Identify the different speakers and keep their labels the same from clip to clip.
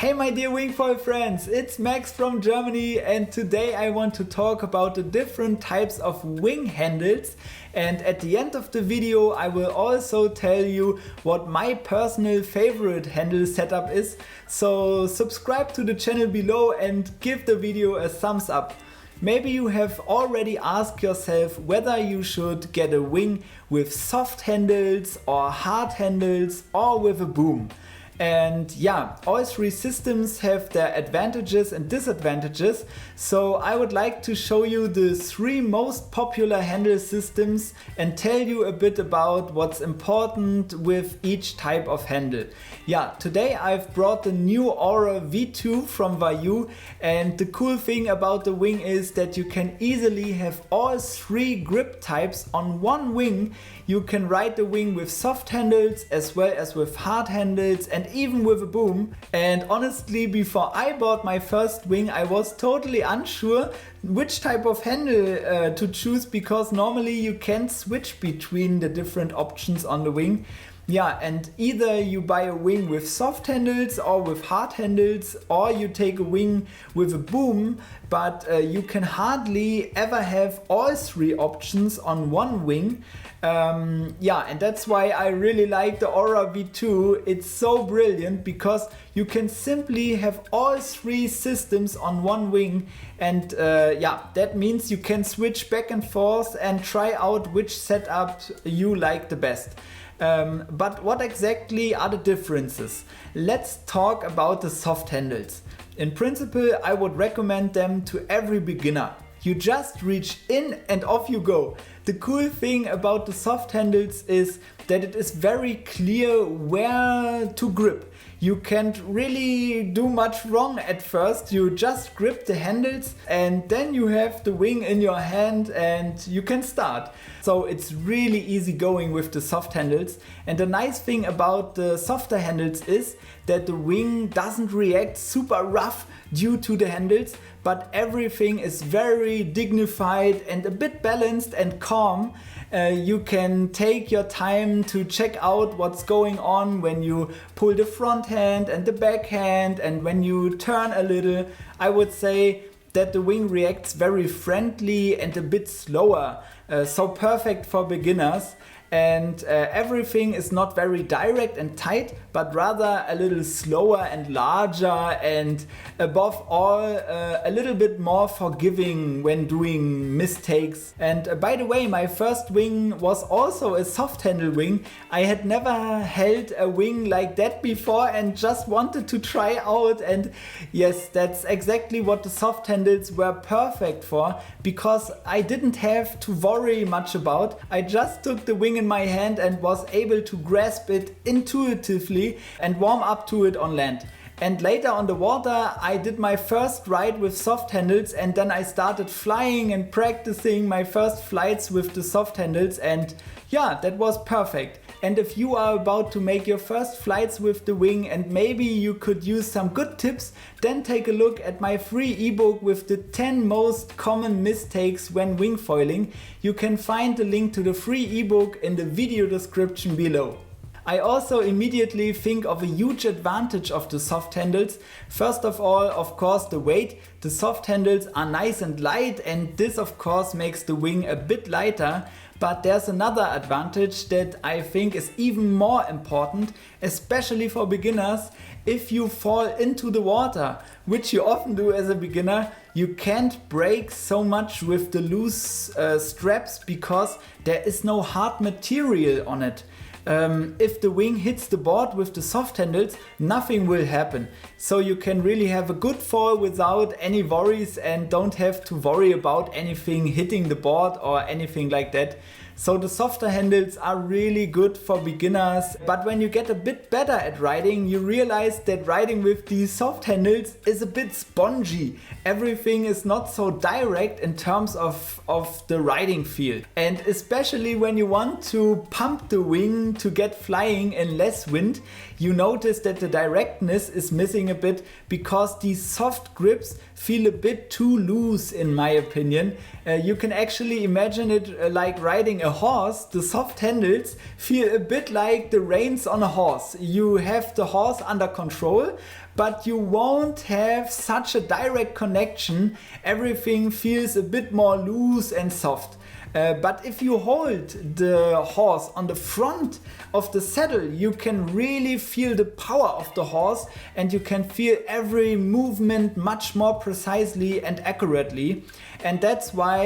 Speaker 1: Hey my dear wingfoil friends, it's Max from Germany, and today I want to talk about the different types of wing handles, and at the end of the video I will also tell you what my personal favorite handle setup is, so subscribe to the channel below and give the video a thumbs up. Maybe you have already asked yourself whether you should get a wing with soft handles or hard handles or with a boom. And yeah, all three systems have their advantages and disadvantages, so I would like to show you the three most popular handle systems and tell you a bit about what's important with each type of handle. Yeah, today I've brought the new Aura V2 from Vayu, and the cool thing about the wing is that you can easily have all three grip types on one wing. You can ride the wing with soft handles as well as with hard handles and even with a boom. And honestly, before I bought my first wing, I was totally unsure which type of handle to choose, because normally you can't switch between the different options on the wing. Yeah, and either you buy a wing with soft handles or with hard handles, or you take a wing with a boom, but you can hardly ever have all three options on one wing. Yeah, and that's why I really like the Aura V2. It's so brilliant because you can simply have all three systems on one wing, and yeah, that means you can switch back and forth and try out which setup you like the best. But what exactly are the differences? Let's talk about the soft handles. In principle, I would recommend them to every beginner. You just reach in and off you go. The cool thing about the soft handles is that it is very clear where to grip. You can't really do much wrong at first. You just grip the handles and then you have the wing in your hand and you can start. So it's really easy going with the soft handles. And the nice thing about the softer handles is that the wing doesn't react super rough due to the handles, but everything is very dignified and a bit balanced and calm. You can take your time to check out what's going on when you pull the front hand and the back hand, and when you turn a little. I would say that the wing reacts very friendly and a bit slower, so perfect for beginners. And everything is not very direct and tight, but rather a little slower and larger, and above all a little bit more forgiving when doing mistakes. And by the way, my first wing was also a soft handle wing. I had never held a wing like that before and just wanted to try out, and yes, that's exactly what the soft handles were perfect for, because I didn't have to worry much about. I just took the wing in my hand and was able to grasp it intuitively and warm up to it on land. And later on the water I did my first ride with soft handles, and then I started flying and practicing my first flights with the soft handles, and yeah, that was perfect. And if you are about to make your first flights with the wing and maybe you could use some good tips, then take a look at my free ebook with the 10 most common mistakes when wingfoiling. You can find the link to the free ebook in the video description below. I also immediately think of a huge advantage of the soft handles. First of all, of course, the weight. The soft handles are nice and light, and this of course makes the wing a bit lighter. But there's another advantage that I think is even more important, especially for beginners. If you fall into the water, which you often do as a beginner, you can't break so much with the loose straps because there is no hard material on it. If the wing hits the board with the soft handles, nothing will happen. So you can really have a good fall without any worries and don't have to worry about anything hitting the board or anything like that. So the softer handles are really good for beginners, but when you get a bit better at riding, you realize that riding with these soft handles is a bit spongy. Everything is not so direct in terms of the riding feel. And especially when you want to pump the wing to get flying in less wind, you notice that the directness is missing a bit because these soft grips feel a bit too loose, in my opinion. You can actually imagine it like riding a horse. The soft handles feel a bit like the reins on a horse. You have the horse under control, but you won't have such a direct connection. Everything feels a bit more loose and soft. But if you hold the horse on the front of the saddle, you can really feel the power of the horse, and you can feel every movement much more precisely and accurately. And that's why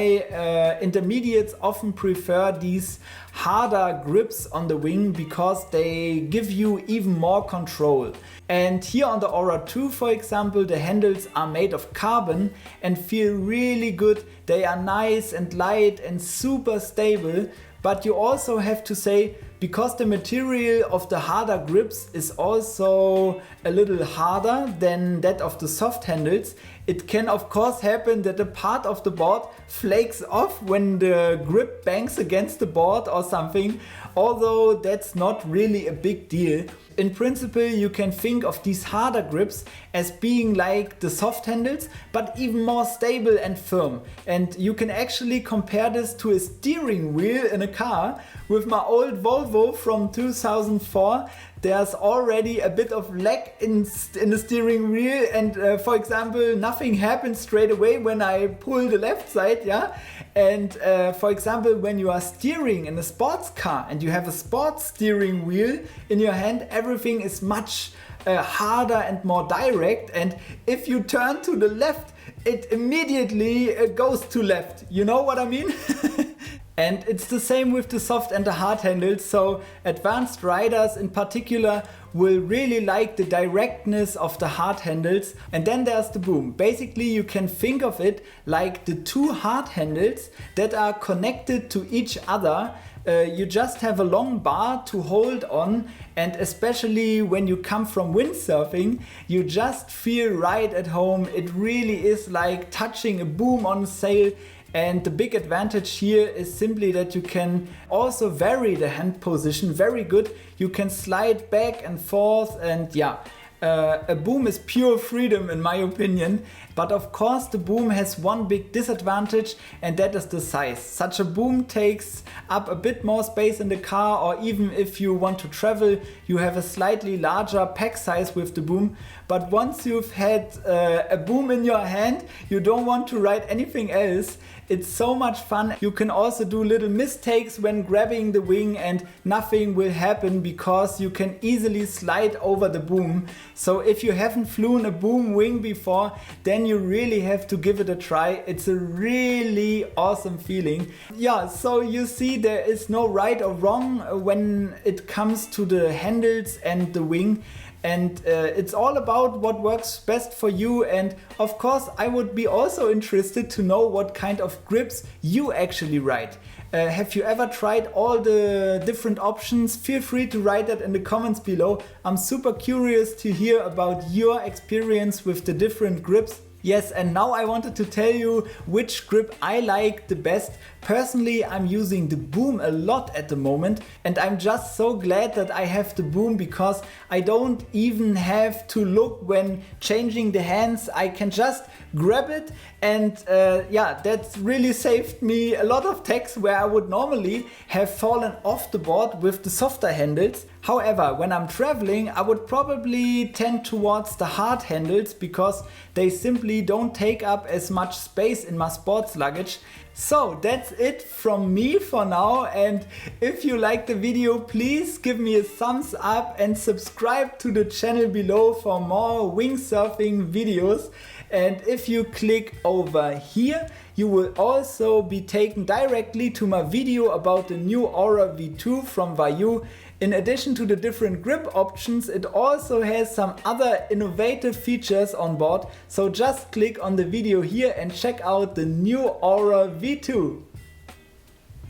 Speaker 1: intermediates often prefer these harder grips on the wing, because they give you even more control. And here on the Aura 2, for example, the handles are made of carbon and feel really good. They are nice and light and super stable. But you also have to say, because the material of the harder grips is also a little harder than that of the soft handles, it can of course happen that a part of the board flakes off when the grip bangs against the board or something, although that's not really a big deal. In principle, you can think of these harder grips as being like the soft handles, but even more stable and firm. And you can actually compare this to a steering wheel in a car. With my old Volvo from 2004, there's already a bit of lag in the steering wheel, and for example, nothing happens straight away when I pull the left side, yeah? And for example, when you are steering in a sports car and you have a sports steering wheel in your hand, everything is much harder and more direct, and if you turn to the left, it immediately goes to left. You know what I mean? And it's the same with the soft and the hard handles, so advanced riders in particular will really like the directness of the hard handles. And then there's the boom. Basically, you can think of it like the two hard handles that are connected to each other. You just have a long bar to hold on, and especially when you come from windsurfing, you just feel right at home. It really is like touching a boom on a sail. And the big advantage here is simply that you can also vary the hand position very good. You can slide back and forth, and yeah, a boom is pure freedom in my opinion. But of course the boom has one big disadvantage, and that is the size. Such a boom takes up a bit more space in the car, or even if you want to travel, you have a slightly larger pack size with the boom. But once you've had a boom in your hand, you don't want to ride anything else. It's so much fun. You can also do little mistakes when grabbing the wing, and nothing will happen because you can easily slide over the boom. So if you haven't flown a boom wing before, then you really have to give it a try. It's a really awesome feeling. Yeah, so you see, there is no right or wrong when it comes to the handles and the wing. And it's all about what works best for you. And of course, I would be also interested to know what kind of grips you actually ride. Have you ever tried all the different options? Feel free to write that in the comments below. I'm super curious to hear about your experience with the different grips. Yes, and now I wanted to tell you which grip I like the best. Personally, I'm using the boom a lot at the moment, and I'm just so glad that I have the boom, because I don't even have to look when changing the hands. I can just grab it, and yeah, that's really saved me a lot of tacks where I would normally have fallen off the board with the softer handles. However, when I'm traveling, I would probably tend towards the hard handles, because they simply don't take up as much space in my sports luggage. So that's it from me for now, and if you liked the video, please give me a thumbs up and subscribe to the channel below for more wingsurfing videos. And if you click over here, you will also be taken directly to my video about the new Aura V2 from Vayu. In addition to the different grip options, it also has some other innovative features on board. So just click on the video here and check out the new Aura V2.